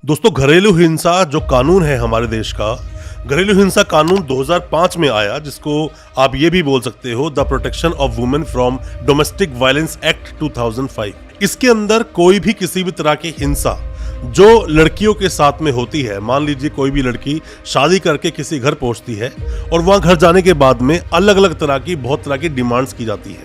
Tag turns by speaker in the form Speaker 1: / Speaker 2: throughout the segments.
Speaker 1: दोस्तों, घरेलू हिंसा जो कानून है हमारे देश का, घरेलू हिंसा कानून 2005 में आया, जिसको आप ये भी बोल सकते हो the protection of women from domestic violence act 2005। इसके अंदर कोई भी किसी भी तरह की हिंसा जो लड़कियों के साथ में होती है, मान लीजिए कोई भी लड़की शादी करके किसी घर पहुंचती है और वहां घर जाने के बाद में अलग अलग तरह की बहुत तरह की डिमांड्स की जाती है,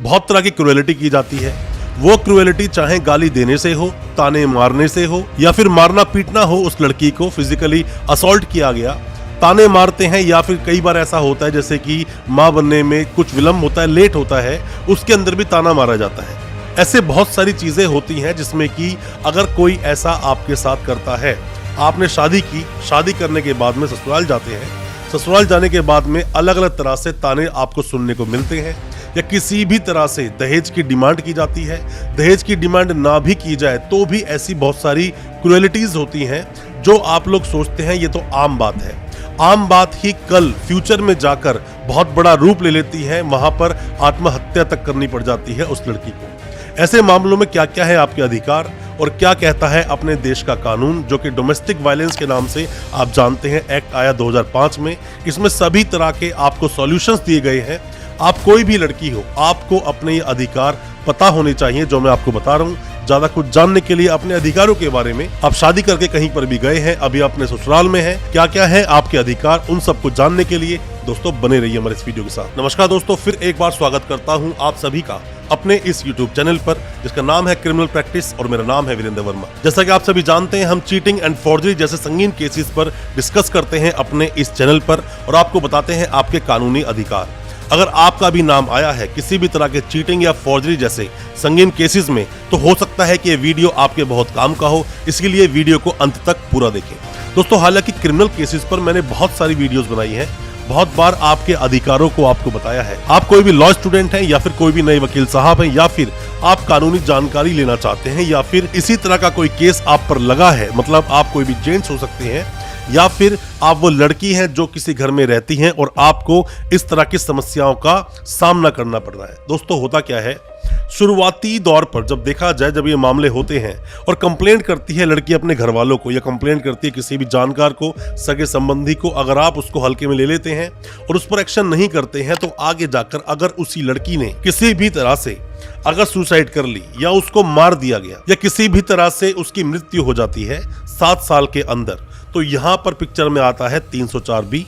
Speaker 1: बहुत तरह की क्रूएलिटी की जाती है। वो क्रूएलिटी चाहे गाली देने से हो, ताने मारने से हो, या फिर मारना पीटना हो, उस लड़की को फिजिकली असॉल्ट किया गया, ताने मारते हैं, या फिर कई बार ऐसा होता है जैसे कि माँ बनने में कुछ विलम्ब होता है, लेट होता है, उसके अंदर भी ताना मारा जाता है। ऐसे बहुत सारी चीजें होती हैं जिसमें कि अगर कोई ऐसा आपके साथ करता है, आपने शादी की, शादी करने के बाद में ससुराल जाते हैं, ससुराल जाने के बाद में अलग अलग तरह से ताने आपको सुनने को मिलते हैं, या किसी भी तरह से दहेज की डिमांड की जाती है। दहेज की डिमांड ना भी की जाए तो भी ऐसी बहुत सारी क्रूएलिटीज होती हैं जो आप लोग सोचते हैं ये तो आम बात है। आम बात ही कल फ्यूचर में जाकर बहुत बड़ा रूप ले लेती है, वहां पर आत्महत्या तक करनी पड़ जाती है उस लड़की को। ऐसे मामलों में क्या क्या है आपके अधिकार और क्या कहता है अपने देश का कानून, जो कि डोमेस्टिक वायलेंस के नाम से आप जानते हैं, एक्ट आया 2005 में। इसमें सभी तरह के आपको सॉल्यूशंस दिए गए हैं। आप कोई भी लड़की हो, आपको अपने ये अधिकार पता होने चाहिए जो मैं आपको बता रहा हूँ। ज्यादा कुछ जानने के लिए अपने अधिकारों के बारे में, आप शादी करके कहीं पर भी गए हैं, अभी अपने ससुराल में हैं, क्या क्या है आपके अधिकार, उन सबको जानने के लिए दोस्तों बने रहिए हमारे इस वीडियो के साथ। नमस्कार दोस्तों, फिर एक बार स्वागत करता हूँ आप सभी का अपने इस YouTube चैनल पर, जिसका नाम है क्रिमिनल प्रैक्टिस, और मेरा नाम है वीरेंद्र वर्मा। जैसा कि आप सभी जानते हैं, हम चीटिंग एंड फॉर्जरी जैसे संगीन केसेस पर डिस्कस करते हैं अपने इस चैनल पर, और आपको बताते हैं आपके कानूनी अधिकार। अगर आपका भी नाम आया है किसी भी तरह के चीटिंग या फॉर्जरी जैसे संगीन केसेस में, तो हो सकता है कि ये वीडियो आपके बहुत काम का हो, इसलिए वीडियो को अंत तक पूरा देखें। दोस्तों, हालांकि क्रिमिनल केसेस पर मैंने बहुत सारी वीडियोस बनाई हैं, बहुत बार आपके अधिकारों को आपको बताया है। आप कोई भी लॉ स्टूडेंट हैं, या फिर कोई भी नए वकील साहब हैं, या फिर आप कानूनी जानकारी लेना चाहते हैं, या फिर इसी तरह का कोई केस आप पर लगा है, मतलब आप कोई भी जेंट्स हो सकते हैं, या फिर आप वो लड़की हैं जो किसी घर में रहती हैं और आपको इस तरह की समस्याओं का सामना करना पड़ रहा है। दोस्तों, होता क्या है, शुरुआती दौर पर जब देखा जाए, जब ये मामले होते हैं और कंप्लेंट करती है लड़की अपने घर वालों को, या कंप्लेंट करती है किसी भी जानकार को, सगे संबंधी को, अगर आप उसको हल्के में ले लेते हैं और उस पर एक्शन नहीं करते हैं, तो आगे जाकर अगर उसी लड़की ने किसी भी तरह से अगर सुसाइड कर ली, या उसको मार दिया गया, या किसी भी तरह से उसकी मृत्यु हो जाती है 7 साल के अंदर, तो यहाँ पर पिक्चर में आता है 304B,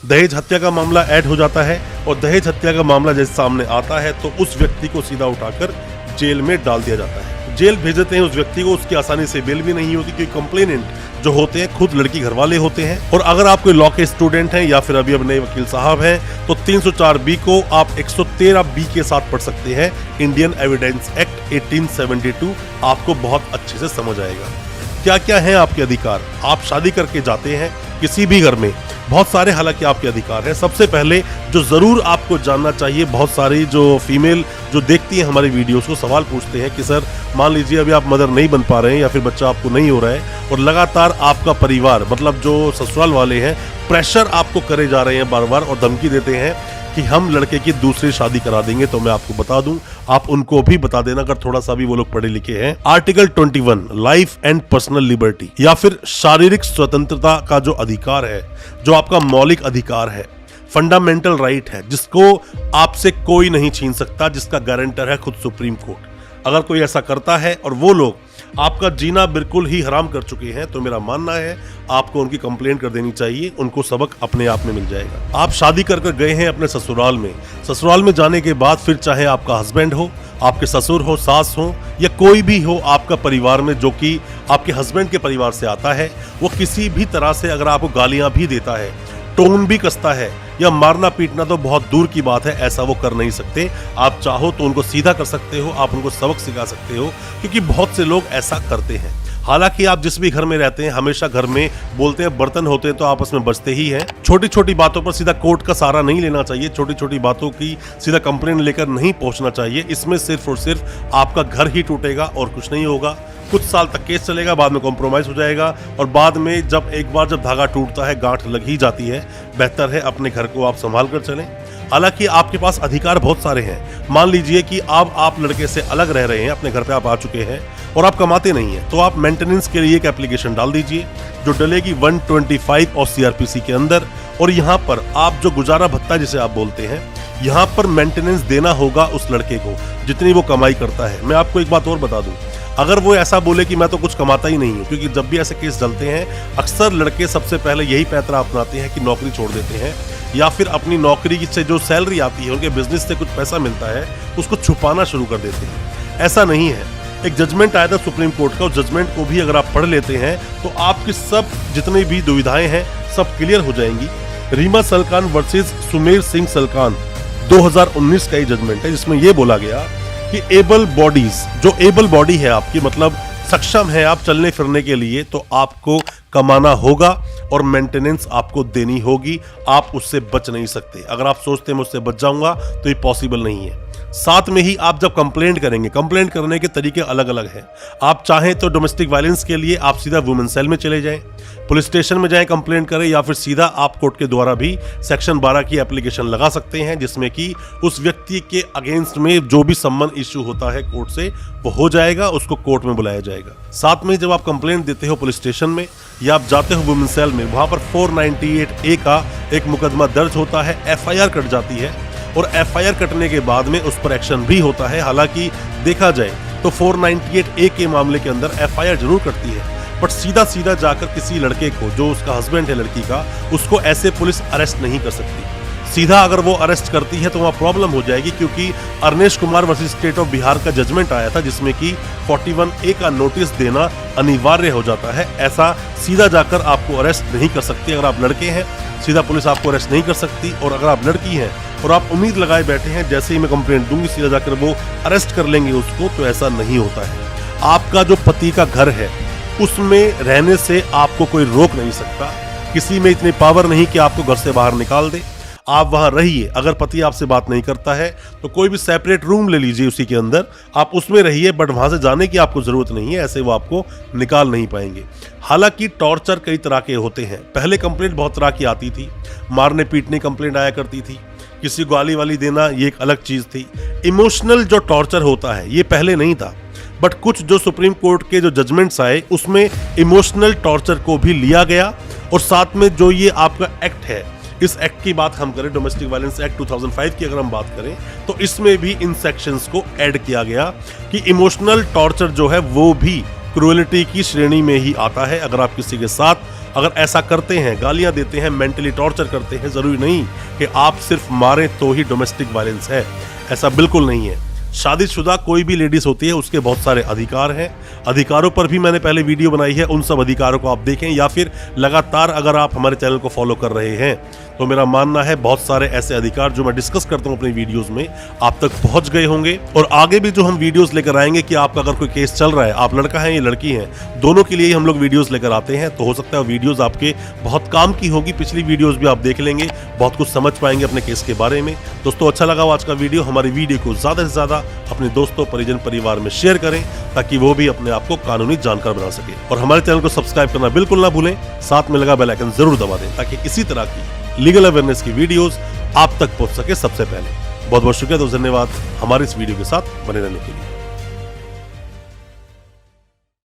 Speaker 1: दहेज हत्या का मामला ऐड हो जाता है। और दहेज हत्या का मामला जैसे सामने आता है तो उस व्यक्ति को सीधा उठाकर जेल में डाल दिया जाता है। जेल भेज देते हैं उस व्यक्ति को, उसकी आसानी से बेल भी नहीं होती, क्योंकि कंप्लेनेंट जो होते हैं खुद लड़की घर वाले होते हैं। और अगर आप कोई लॉ के स्टूडेंट हैं, या फिर अभी अब नए वकील साहब हैं, तो 304B को आप 113B के साथ पढ़ सकते हैं, इंडियन एविडेंस एक्ट 1872। आपको बहुत अच्छे से समझ आएगा क्या क्या है आपके अधिकार। आप शादी करके जाते हैं किसी भी घर में, बहुत सारे हालांकि आपके अधिकार हैं। सबसे पहले जो जरूर आपको जानना चाहिए, बहुत सारी जो फीमेल जो देखती हैं हमारी वीडियोस को सवाल पूछते हैं कि सर, मान लीजिए अभी आप मदर नहीं बन पा रहे हैं, या फिर बच्चा आपको नहीं हो रहा है, और लगातार आपका परिवार, मतलब जो ससुराल वाले हैं, प्रेशर आपको करे जा रहे हैं बार बार, और धमकी देते हैं कि हम लड़के की दूसरी शादी करा देंगे। तो मैं आपको बता दूं, आप उनको भी बता देना अगर थोड़ा सा भी वो लोग पढ़े लिखे हैं। Article 21 life and personal liberty, या फिर शारीरिक स्वतंत्रता का जो अधिकार है, जो आपका मौलिक अधिकार है, फंडामेंटल राइट है, जिसको आपसे कोई नहीं छीन सकता, जिसका गारंटर है खुद सुप्रीम कोर्ट। अगर कोई ऐसा करता है और वो लोग आपका जीना बिल्कुल ही हराम कर चुके हैं, तो मेरा मानना है आपको उनकी कंप्लेंट कर देनी चाहिए, उनको सबक अपने आप में मिल जाएगा। आप शादी कर गए हैं अपने ससुराल में, ससुराल में जाने के बाद फिर चाहे आपका हस्बैंड हो, आपके ससुर हो, सास हो, या कोई भी हो आपका परिवार में जो कि आपके हस्बैंड के परिवार से आता है, वो किसी भी तरह से अगर आपको गालियां भी देता है, टोन भी कसता है, या मारना पीटना तो बहुत दूर की बात है, ऐसा वो कर नहीं सकते। आप चाहो तो उनको सीधा कर सकते हो, आप उनको सबक सिखा सकते हो, क्योंकि बहुत से लोग ऐसा करते हैं। हालांकि आप जिस भी घर में रहते हैं, हमेशा घर में बोलते हैं बर्तन होते हैं तो आपस में बचते ही हैं। छोटी छोटी बातों पर सीधा कोर्ट का सहारा नहीं लेना चाहिए, छोटी छोटी बातों की सीधा कंप्लेंट लेकर नहीं पहुंचना चाहिए। इसमें सिर्फ और सिर्फ आपका घर ही टूटेगा और कुछ नहीं होगा। कुछ साल तक केस चलेगा, बाद में कॉम्प्रोमाइज हो जाएगा, और बाद में एक बार जब धागा टूटता है, गांठ लग ही जाती है। बेहतर है अपने घर को आप संभाल कर चलें। हालांकि आपके पास अधिकार बहुत सारे हैं। मान लीजिए कि अब आप लड़के से अलग रह रहे हैं, अपने घर पे आप आ चुके हैं, और आप कमाते नहीं हैं, तो आप मेंटेनेंस के लिए एक एप्लीकेशन डाल दीजिए जो डलेगी 125 और सीआरपीसी के अंदर। और यहाँ पर आप जो गुजारा भत्ता जिसे आप बोलते हैं, यहाँ पर मेंटेनेंस देना होगा उस लड़के को जितनी वो कमाई करता है। मैं आपको एक बात और बता दूं, अगर वो ऐसा बोले कि मैं तो कुछ कमाता ही नहीं हूँ, क्योंकि जब भी ऐसे केस चलते हैं अक्सर लड़के सबसे पहले यही पैतरा अपनाते हैं कि नौकरी छोड़ देते हैं या फिर अपनी नौकरी से जो सैलरी आती है, उनके बिजनेस से कुछ पैसा मिलता है, उसको छुपाना शुरू कर देते हैं। ऐसा नहीं है। एक जजमेंट आया था सुप्रीम कोर्ट का, उस जजमेंट को भी अगर आप पढ़ लेते हैं तो आपकी सब जितनी भी दुविधाएं हैं सब क्लियर हो जाएंगी। रीमा सलकान वर्सेस सुमेर सिंह सलकान 2019 का ये जजमेंट है, जिसमें ये बोला गया कि एबल बॉडीज, जो एबल बॉडी है आपकी, मतलब सक्षम है आप चलने फिरने के लिए, तो आपको कमाना होगा और मेंटेनेंस आपको देनी होगी। आप उससे बच नहीं सकते। अगर आप सोचते हैं मैं उससे बच जाऊंगा तो ये पॉसिबल नहीं है। साथ में ही आप जब कंप्लेंट करेंगे, कंप्लेंट करने के तरीके अलग अलग हैं। आप चाहें तो डोमेस्टिक वायलेंस के लिए आप सीधा वुमेन सेल में चले जाएं, पुलिस स्टेशन में जाएं कंप्लेंट करें, या फिर सीधा आप कोर्ट के द्वारा भी सेक्शन 12 की एप्लीकेशन लगा सकते हैं, जिसमें कि उस व्यक्ति के अगेंस्ट में जो भी सम्मन इश्यू होता है कोर्ट से वो हो जाएगा, उसको कोर्ट में बुलाया जाएगा। साथ में जब आप कंप्लेंट देते हो पुलिस स्टेशन में या आप जाते हो वुमेन सेल में, वहां पर 498A का एक मुकदमा दर्ज होता है, FIR कट जाती है और FIR कटने के बाद में उस पर एक्शन भी होता है। हालांकि देखा जाए तो 498A के मामले के अंदर FIR जरूर कटती है, बट सीधा सीधा जाकर किसी लड़के को, जो उसका हस्बैंड है लड़की का, उसको ऐसे पुलिस अरेस्ट नहीं कर सकती। सीधा अगर वो अरेस्ट करती है तो वहाँ प्रॉब्लम हो जाएगी, क्योंकि Arnesh Kumar versus state of Bihar का जजमेंट आया था जिसमें कि 41A का नोटिस देना अनिवार्य हो जाता है। ऐसा सीधा जाकर आपको अरेस्ट नहीं कर सकती। अगर आप लड़के हैं सीधा पुलिस आपको अरेस्ट नहीं कर सकती, और अगर आप लड़की हैं और आप उम्मीद लगाए बैठे हैं जैसे ही मैं कंप्लेंट दूंगी सीधा जाकर वो अरेस्ट कर लेंगे उसको, तो ऐसा नहीं होता है। आपका जो पति का घर है उसमें रहने से आपको कोई रोक नहीं सकता। किसी में इतनी पावर नहीं कि आपको घर से बाहर निकाल दे। आप वहां रहिए। अगर पति आपसे बात नहीं करता है तो कोई भी सेपरेट रूम ले लीजिए उसी के अंदर, आप उसमें रहिए, बट वहां से जाने की आपको जरूरत नहीं है, ऐसे वो आपको निकाल नहीं पाएंगे। हालांकि टॉर्चर कई तरह के होते हैं। पहले कंप्लेंट बहुत तरह की आती थी, मारने पीटने कंप्लेंट आया करती थी, किसी गाली वाली देना ये एक अलग चीज थी। इमोशनल जो टॉर्चर होता है ये पहले नहीं था, बट कुछ जो सुप्रीम कोर्ट के जो जजमेंट्स आए उसमें इमोशनल टॉर्चर को भी लिया गया। और साथ में जो ये आपका एक्ट है, इस एक्ट की बात हम करें, डोमेस्टिक वायलेंस एक्ट 2005 की अगर हम बात करें, तो इसमें भी इन सेक्शंस को ऐड किया गया कि इमोशनल टॉर्चर जो है वो भी क्रूएलिटी की श्रेणी में ही आता है। अगर आप किसी के साथ अगर ऐसा करते हैं, गालियां देते हैं, मेंटली टॉर्चर करते हैं, जरूरी नहीं कि आप सिर्फ मारें तो ही डोमेस्टिक वायलेंस है, ऐसा बिल्कुल नहीं है। शादीशुदा कोई भी लेडीज होती है उसके बहुत सारे अधिकार हैं। अधिकारों पर भी मैंने पहले वीडियो बनाई है, उन सब अधिकारों को आप देखें, या फिर लगातार अगर आप हमारे चैनल को फॉलो कर रहे हैं तो मेरा मानना है बहुत सारे ऐसे अधिकार जो मैं डिस्कस करता हूं अपनी वीडियोस में आप तक पहुंच गए होंगे। और आगे भी जो हम वीडियोस लेकर आएंगे कि आपका अगर कोई केस चल रहा है, आप लड़का है या लड़की हैं, दोनों के लिए ही हम लोग वीडियोस लेकर आते हैं, तो हो सकता है वीडियोस आपके बहुत काम की होगी। पिछली वीडियोस भी आप देख लेंगे, बहुत कुछ समझ पाएंगे अपने केस के बारे में। दोस्तों अच्छा लगा आज का वीडियो, हमारी वीडियो को ज्यादा से ज्यादा अपने दोस्तों, परिजन, परिवार में शेयर करें ताकि वो भी अपने आप को कानूनी जानकार बना सके। और हमारे चैनल को सब्सक्राइब करना बिल्कुल ना भूलें, साथ में लगा बेल आइकन जरूर दबा दें ताकि इसी तरह की लीगल अवेयरनेस की वीडियोस आप तक पहुंच सके सबसे पहले। बहुत बहुत शुक्रिया, तो धन्यवाद हमारे इस वीडियो के साथ बने रहने के लिए।